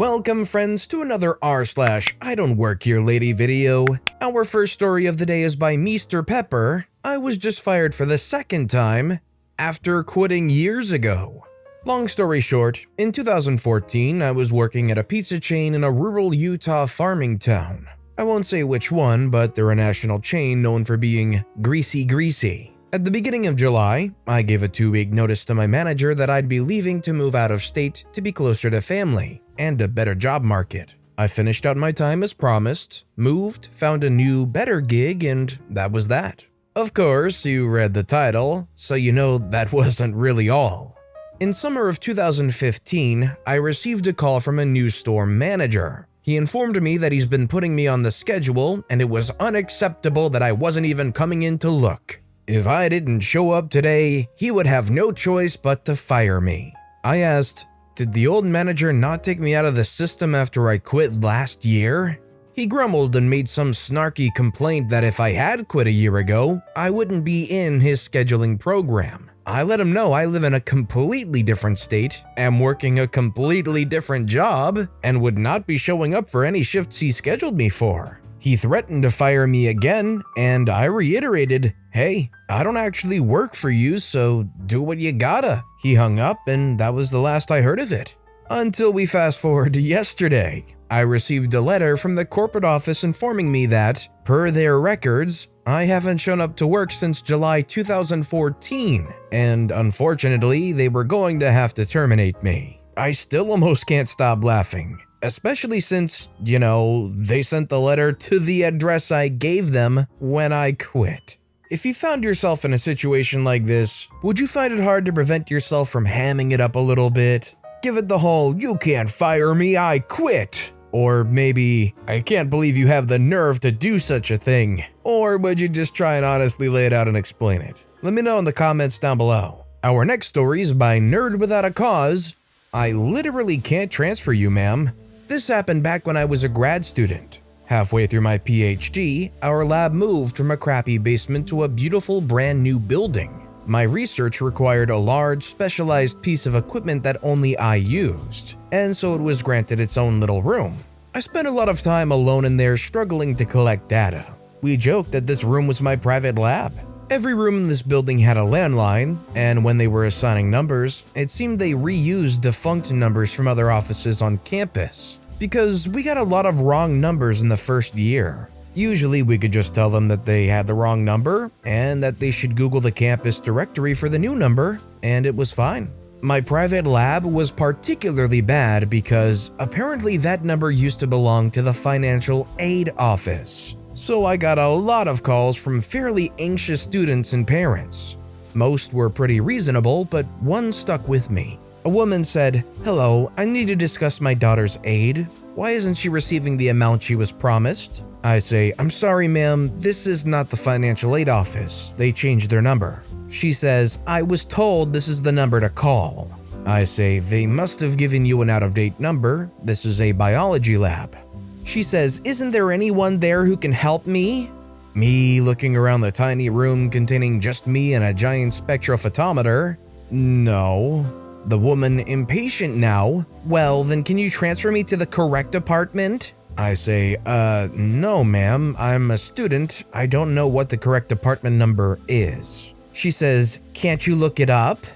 Welcome friends to another r/I don't work here lady video. Our first story of the day is by Mr. Pepper. I was just fired for the second time after quitting years ago. Long story short, in 2014 I was working at a pizza chain in a rural Utah farming town. I won't say which one, but they're a national chain known for being greasy. At the beginning of July, I gave a 2-week notice to my manager that I'd be leaving to move out of state to be closer to family and a better job market. I finished out my time as promised, moved, found a new, better gig, and that was that. Of course, you read the title, so you know that wasn't really all. In summer of 2015, I received a call from a new store manager. He informed me that he's been putting me on the schedule and it was unacceptable that I wasn't even coming in to look. If I didn't show up today, he would have no choice but to fire me. I asked, did the old manager not take me out of the system after I quit last year? He grumbled and made some snarky complaint that if I had quit a year ago, I wouldn't be in his scheduling program. I let him know I live in a completely different state, am working a completely different job, and would not be showing up for any shifts he scheduled me for. He threatened to fire me again, and I reiterated, hey, I don't actually work for you, so do what you gotta. He hung up, and that was the last I heard of it. Until we fast forward to yesterday. I received a letter from the corporate office informing me that, per their records, I haven't shown up to work since July 2014, and unfortunately, they were going to have to terminate me. I still almost can't stop laughing. Especially since, they sent the letter to the address I gave them when I quit. If you found yourself in a situation like this, would you find it hard to prevent yourself from hamming it up a little bit? Give it the whole, you can't fire me, I quit. Or maybe, I can't believe you have the nerve to do such a thing. Or would you just try and honestly lay it out and explain it? Let me know in the comments down below. Our next story is by Nerd Without a Cause. I literally can't transfer you, ma'am. This happened back when I was a grad student. Halfway through my PhD, our lab moved from a crappy basement to a beautiful brand new building. My research required a large, specialized piece of equipment that only I used, and so it was granted its own little room. I spent a lot of time alone in there struggling to collect data. We joked that this room was my private lab. Every room in this building had a landline, and when they were assigning numbers, it seemed they reused defunct numbers from other offices on campus, because we got a lot of wrong numbers in the first year. Usually we could just tell them that they had the wrong number and that they should Google the campus directory for the new number, and it was fine. My private lab was particularly bad because apparently that number used to belong to the financial aid office. So I got a lot of calls from fairly anxious students and parents. Most were pretty reasonable, but one stuck with me. A woman said, "Hello, I need to discuss my daughter's aid. Why isn't she receiving the amount she was promised?" I say, "I'm sorry ma'am, this is not the financial aid office. They changed their number." She says, "I was told this is the number to call." I say, "They must have given you an out-of-date number. This is a biology lab." She says, "Isn't there anyone there who can help me?" Me looking around the tiny room containing just me and a giant spectrophotometer. No. The woman, impatient now, "Well, then can you transfer me to the correct department?" I say, no ma'am, I'm a student. I don't know what the correct department number is." She says, "Can't you look it up?"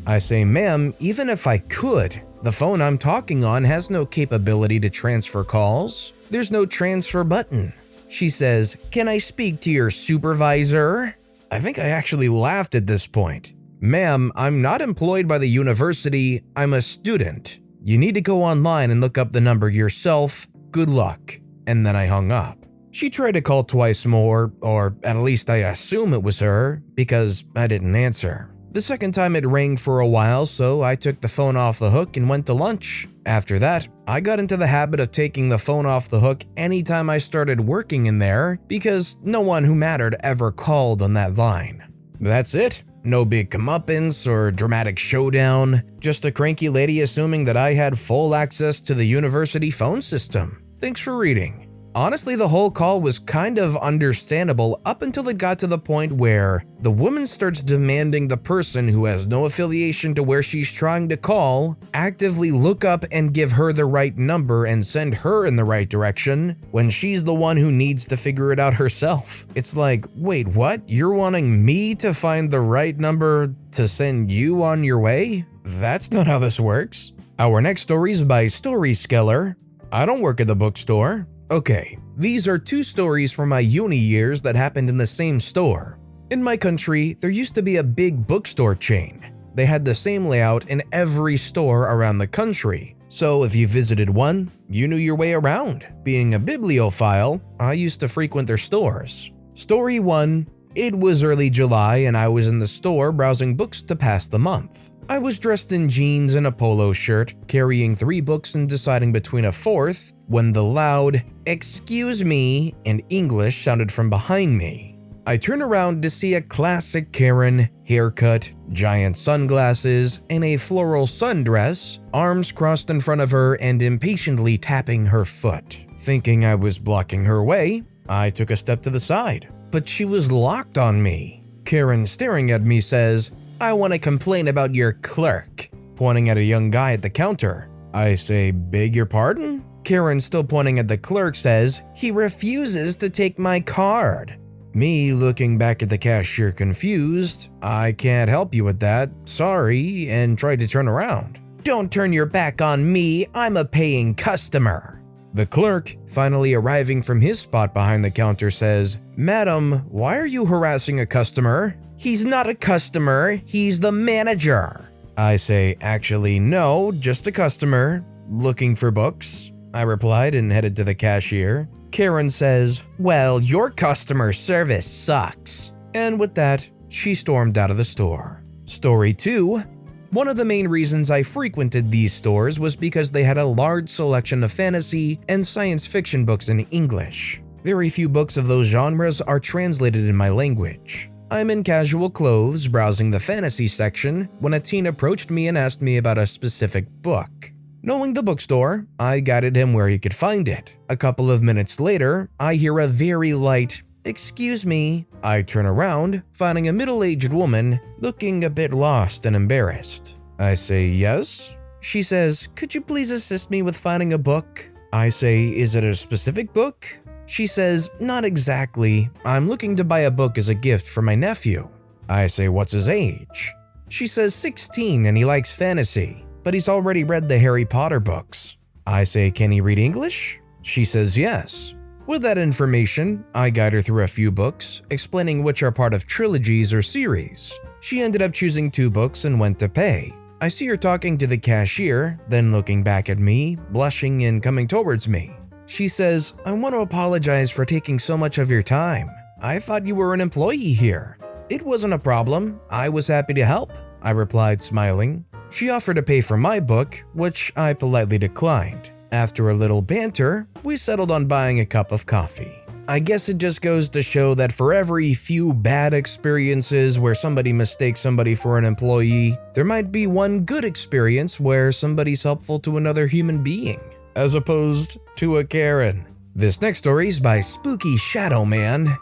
I say, "Ma'am, even if I could, the phone I'm talking on has no capability to transfer calls. There's no transfer button." She says, "Can I speak to your supervisor?" I think I actually laughed at this point. "Ma'am, I'm not employed by the university, I'm a student. You need to go online and look up the number yourself. Good luck." And then I hung up. She tried to call twice more, or at least I assume it was her, because I didn't answer. The second time it rang for a while, so I took the phone off the hook and went to lunch. After that, I got into the habit of taking the phone off the hook anytime I started working in there, because no one who mattered ever called on that line. That's it. No big comeuppance or dramatic showdown, just a cranky lady assuming that I had full access to the university phone system. Thanks for reading. Honestly, the whole call was kind of understandable up until it got to the point where the woman starts demanding the person who has no affiliation to where she's trying to call actively look up and give her the right number and send her in the right direction when she's the one who needs to figure it out herself. It's like, wait, what? You're wanting me to find the right number to send you on your way? That's not how this works. Our next story is by Storyskeller. I don't work at the bookstore. Okay, these are two stories from my uni years that happened in the same store. In my country, there used to be a big bookstore chain. They had the same layout in every store around the country. So if you visited one, you knew your way around. Being a bibliophile, I used to frequent their stores. Story 1. It was early July and I was in the store browsing books to pass the month. I was dressed in jeans and a polo shirt, carrying 3 books and deciding between a 4th, when the loud, "Excuse me," in English sounded from behind me. I turn around to see a classic Karen, haircut, giant sunglasses, and a floral sundress, arms crossed in front of her and impatiently tapping her foot. Thinking I was blocking her way, I took a step to the side, but she was locked on me. Karen, staring at me, says, "I want to complain about your clerk," pointing at a young guy at the counter. I say, "Beg your pardon?" Karen, still pointing at the clerk, says, "He refuses to take my card." Me, looking back at the cashier confused, "I can't help you with that, sorry," and tried to turn around. "Don't turn your back on me, I'm a paying customer." The clerk, finally arriving from his spot behind the counter, says, "Madam, why are you harassing a customer?" "He's not a customer, he's the manager." I say, "Actually, no, just a customer. Looking for books?" I replied and headed to the cashier. Karen says, "Well, your customer service sucks." And with that, she stormed out of the store. Story 2. One of the main reasons I frequented these stores was because they had a large selection of fantasy and science fiction books in English. Very few books of those genres are translated in my language. I'm in casual clothes browsing the fantasy section when a teen approached me and asked me about a specific book. Knowing the bookstore, I guided him where he could find it. A couple of minutes later, I hear a very light, "Excuse me." I turn around, finding a middle-aged woman looking a bit lost and embarrassed. I say, "Yes?" She says, "Could you please assist me with finding a book?" I say, "Is it a specific book?" She says, "Not exactly. I'm looking to buy a book as a gift for my nephew." I say, "What's his age?" She says 16 and he likes fantasy, but he's already read the Harry Potter books. I say, "Can he read English?" She says yes. With that information, I guide her through a few books, explaining which are part of trilogies or series. She ended up choosing 2 books and went to pay. I see her talking to the cashier, then looking back at me, blushing and coming towards me. She says, "I want to apologize for taking so much of your time. I thought you were an employee here." "It wasn't a problem. I was happy to help," I replied, smiling. She offered to pay for my book, which I politely declined. After a little banter, we settled on buying a cup of coffee. I guess it just goes to show that for every few bad experiences where somebody mistakes somebody for an employee, there might be one good experience where somebody's helpful to another human being, as opposed to a Karen. This next story is by Spooky Shadow Man.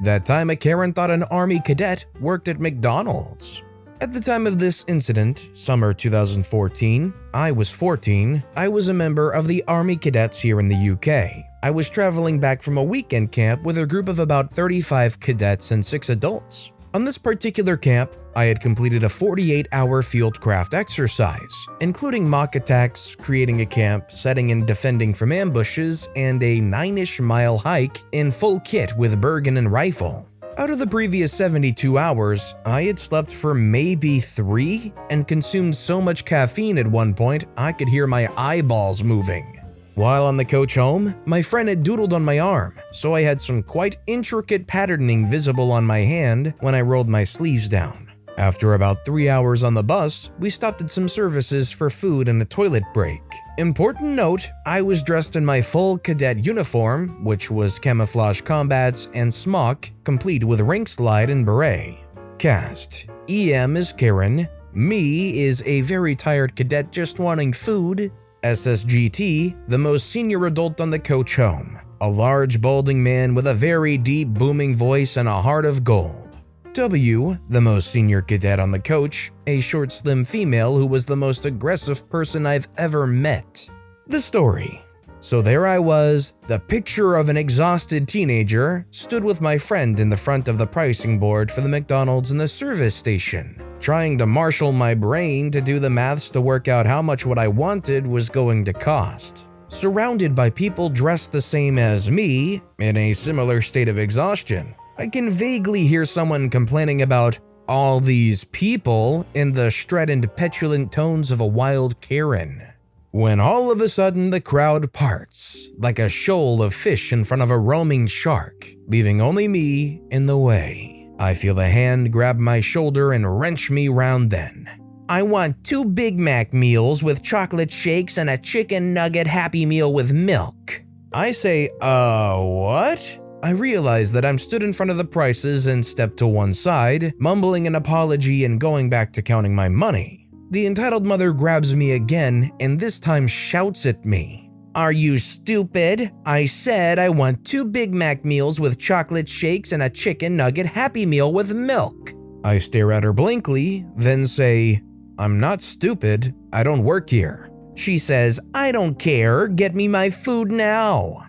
That time a Karen thought an army cadet worked at McDonald's. At the time of this incident, summer 2014, I was 14. I was a member of the Army Cadets here in the UK. I was traveling back from a weekend camp with a group of about 35 cadets and 6 adults. On this particular camp, I had completed a 48-hour fieldcraft exercise, including mock attacks, creating a camp, setting and defending from ambushes, and a 9-ish mile hike in full kit with Bergen and rifle. Out of the previous 72 hours, I had slept for maybe 3 and consumed so much caffeine at one point I could hear my eyeballs moving. While on the coach home, my friend had doodled on my arm, so I had some quite intricate patterning visible on my hand when I rolled my sleeves down. After about 3 hours on the bus, we stopped at some services for food and a toilet break. Important note, I was dressed in my full cadet uniform, which was camouflage combats and smock, complete with rank slide and beret. Cast: EM is Karen, me is a very tired cadet just wanting food, SSGT, the most senior adult on the coach home. a large balding man with a very deep booming voice and a heart of gold. W, the most senior cadet on the coach, a short slim female who was the most aggressive person I've ever met. The story. So there I was, the picture of an exhausted teenager, stood with my friend in the front of the pricing board for the McDonald's in the service station, trying to marshal my brain to do the maths to work out how much what I wanted was going to cost. Surrounded by people dressed the same as me, in a similar state of exhaustion, I can vaguely hear someone complaining about all these people in the strident, petulant tones of a wild Karen. When all of a sudden the crowd parts, like a shoal of fish in front of a roaming shark, leaving only me in the way. I feel a hand grab my shoulder and wrench me round then. I want 2 Big Mac meals with chocolate shakes and a chicken nugget Happy Meal with milk. I say, what? I realize that I'm stood in front of the prices and step to one side, mumbling an apology and going back to counting my money. The entitled mother grabs me again and this time shouts at me. Are you stupid? I said I want 2 Big Mac meals with chocolate shakes and a chicken nugget Happy Meal with milk. I stare at her blankly, then say, I'm not stupid, I don't work here. She says, I don't care, get me my food now.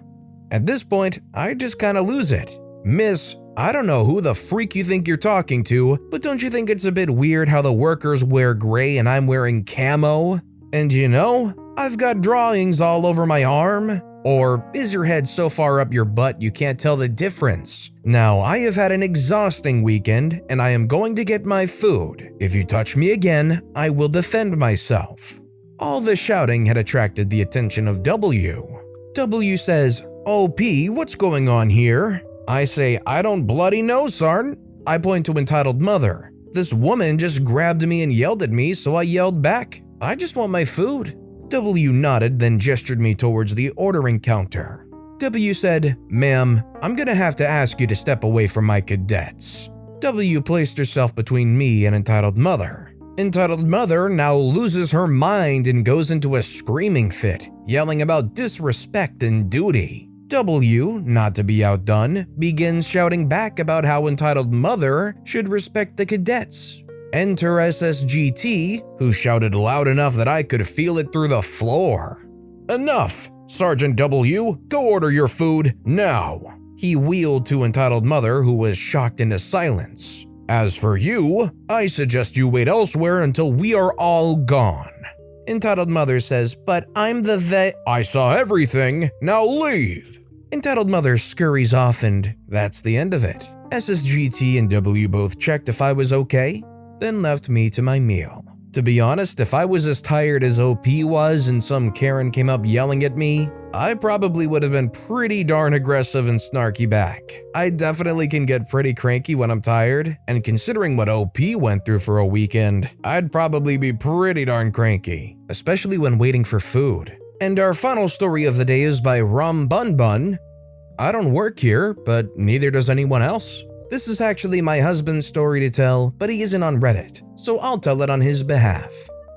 At this point, I just kinda lose it. Miss, I don't know who the freak you think you're talking to, but don't you think it's a bit weird how the workers wear gray and I'm wearing camo? And you know, I've got drawings all over my arm. Or is your head so far up your butt you can't tell the difference? Now, I have had an exhausting weekend and I am going to get my food. If you touch me again, I will defend myself. All the shouting had attracted the attention of W. W says, OP, what's going on here? I say, I don't bloody know, Sarn. I point to entitled mother. This woman just grabbed me and yelled at me, so I yelled back, I just want my food. W nodded, then gestured me towards the ordering counter. W said, ma'am, I'm gonna have to ask you to step away from my cadets. W placed herself between me and entitled mother. Entitled mother now loses her mind and goes into a screaming fit, yelling about disrespect and duty. W, not to be outdone, begins shouting back about how entitled mother should respect the cadets. Enter SSGT, who shouted loud enough that I could feel it through the floor. Enough! Sergeant W, go order your food now! He wheeled to entitled mother, who was shocked into silence. As for you, I suggest you wait elsewhere until we are all gone. Entitled mother says, but I'm the I saw everything, now leave! Entitled mother scurries off and that's the end of it. SSGT and W both checked if I was okay, then left me to my meal. To be honest, if I was as tired as OP was and some Karen came up yelling at me, I probably would have been pretty darn aggressive and snarky back. I definitely can get pretty cranky when I'm tired, and considering what OP went through for a weekend, I'd probably be pretty darn cranky, especially when waiting for food. And our final story of the day is by Rum Bun Bun. I don't work here, but neither does anyone else. This is actually my husband's story to tell, but he isn't on Reddit, so I'll tell it on his behalf.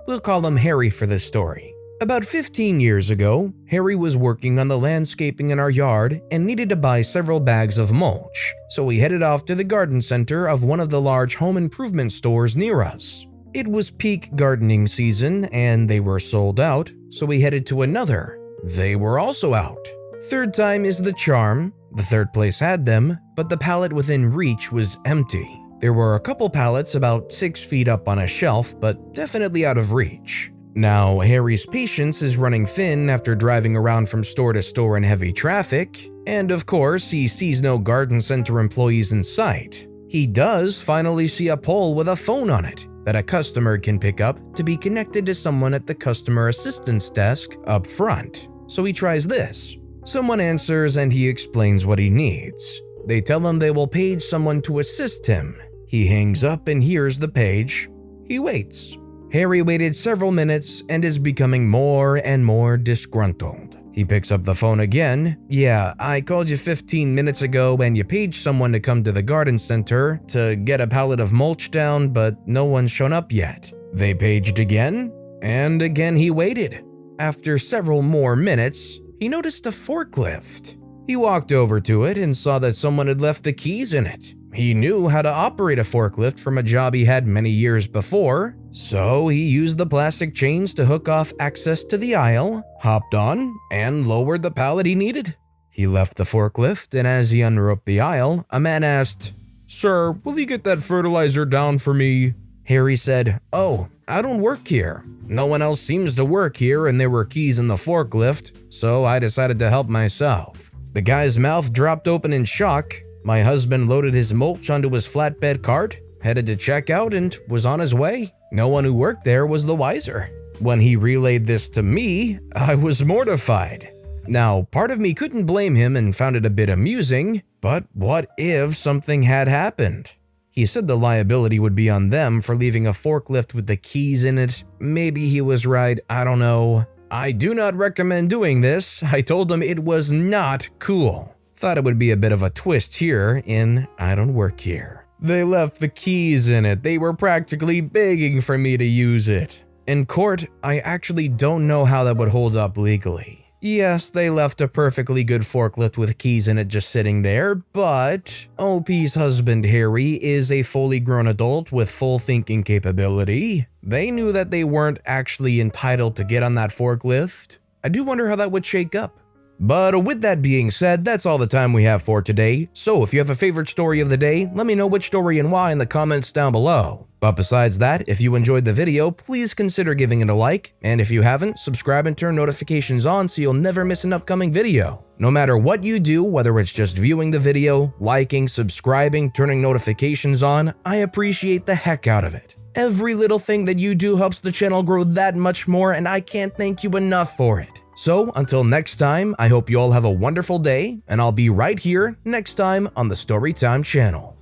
We'll call him Harry for this story. About 15 years ago, Harry was working on the landscaping in our yard and needed to buy several bags of mulch, so he headed off to the garden center of one of the large home improvement stores near us. It was peak gardening season and they were sold out, so we headed to another. They were also out. Third time is the charm. The third place had them, but the pallet within reach was empty. There were a couple pallets about 6 feet up on a shelf, but definitely out of reach. Now, Harry's patience is running thin after driving around from store to store in heavy traffic, and of course, he sees no garden center employees in sight. He does finally see a pole with a phone on it that a customer can pick up to be connected to someone at the customer assistance desk up front. So he tries this. Someone answers and he explains what he needs. They tell him they will page someone to assist him. He hangs up and hears the page. He waits. Harry waited several minutes and is becoming more and more disgruntled. He picks up the phone again. Yeah, I called you 15 minutes ago and you paged someone to come to the garden center to get a pallet of mulch down, but no one's shown up yet. They paged again, and again he waited. After several more minutes, he noticed a forklift. He walked over to it and saw that someone had left the keys in it. He knew how to operate a forklift from a job he had many years before, so he used the plastic chains to hook off access to the aisle, hopped on, and lowered the pallet he needed. He left the forklift, and as he unroped the aisle, a man asked, "Sir, will you get that fertilizer down for me?" Harry said, "Oh, I don't work here. No one else seems to work here, and there were keys in the forklift, so I decided to help myself." The guy's mouth dropped open in shock. My husband loaded his mulch onto his flatbed cart, headed to checkout, and was on his way. No one who worked there was the wiser. When he relayed this to me, I was mortified. Now, part of me couldn't blame him and found it a bit amusing, but what if something had happened? He said the liability would be on them for leaving a forklift with the keys in it. Maybe he was right, I don't know. I do not recommend doing this. I told him it was not cool. Thought it would be a bit of a twist here in I Don't Work Here. They left the keys in it. They were practically begging for me to use it. In court, I actually don't know how that would hold up legally. Yes, they left a perfectly good forklift with keys in it just sitting there, but OP's husband Harry is a fully grown adult with full thinking capability. They knew that they weren't actually entitled to get on that forklift. I do wonder how that would shake up. But with that being said, that's all the time we have for today. So if you have a favorite story of the day, let me know which story and why in the comments down below. But besides that, if you enjoyed the video, please consider giving it a like, and if you haven't, subscribe and turn notifications on so you'll never miss an upcoming video. No matter what you do, whether it's just viewing the video, liking, subscribing, turning notifications on, I appreciate the heck out of it. Every little thing that you do helps the channel grow that much more, and I can't thank you enough for it. So until next time, I hope you all have a wonderful day, and I'll be right here next time on the Storytime channel.